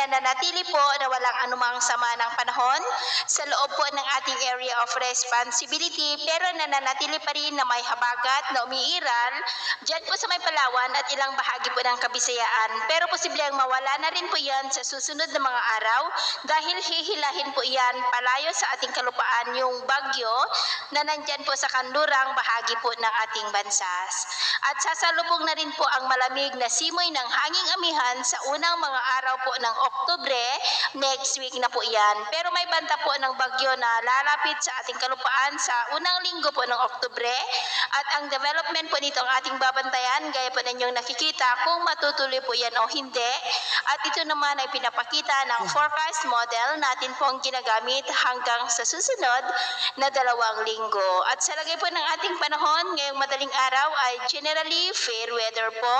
nananatili po na walang anumang sama ng panahon sa loob po ng ating area of responsibility, pero nananatili pa rin na may habagat na umiiral dyan po sa may Palawan at ilang bahagi po ng Kabisayaan. Pero posibleng mawala na rin po yan sa susunod na mga araw dahil hihilahin po yan palayo sa ating kalupaan yung bagyo na nandyan po sa kanlurang bahagi po ng ating bansa. At sasalubong na rin po ang malamig na simoy ng hanging amihan sa unang mga araw po ng Oktubre, next week na po yan. Pero may banta po ng bagyo na lalapit sa ating kalupaan sa unang linggo po ng Oktubre at ang development po nito ang ating babantayan gaya po ninyong nakikita kung matutuloy po yan o hindi. At ito naman ay pinapakita ng forecast model natin po ang ginagamit hanggang sa susunod na 2 linggo. At sa lagay po ng ating panahon ngayong madaling araw ay generally fair weather po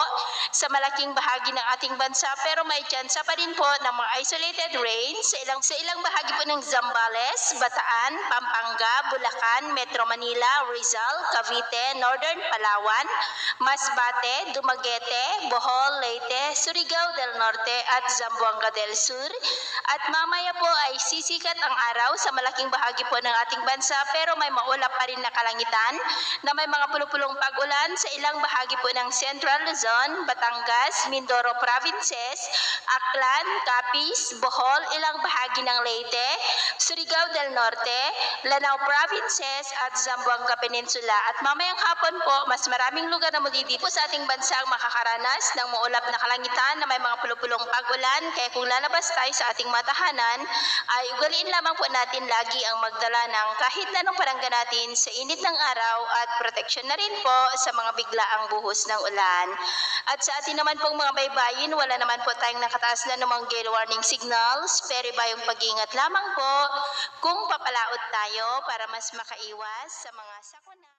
sa malaking bahagi ng ating bansa, pero may tsansa pa rin po ng mga isolated rain sa ilang bahagi po ng Zambales, Bataan, Pampanga, Bulacan, Metro Manila, Rizal, Cavite, Northern Palawan, Masbate, Dumaguete, Bohol, Leyte, Surigao del Norte at Zamboanga del Sur. At mamaya po ay sisikat ang araw sa malaking bahagi po ng ating bansa, pero may maulap pa rin na kalangitan na may mga pulupulong pag-ulan sa ilang bahagi po ng Central Luzon, Batangas, Mindoro Provinces, Aklan, Capiz, Bohol, ilang bahagi ng Leyte, Surigao del Norte, Lanao Provinces at Zamboanga Peninsula. At mamayang hapon po, mas maraming lugar na muli dito sa ating bansa ang makakaranas ng maulap na kalangitan na may mga pulupulong pag-ulan. Kaya kung lalabas tayo sa ating matahanan, ay ugaliin lamang po natin lagi ang magdala ng kahit anong parangga natin sa init ng araw at proteksyon na rin po sa mga biglaang buhos ng ulan. At sa atin naman pong mga baybayin, wala naman po tayong nakataas na namang gale warning signals, pero iba yung pag-ingat lamang po kung papalaot tayo para mas makaiwas sa mga sakuna.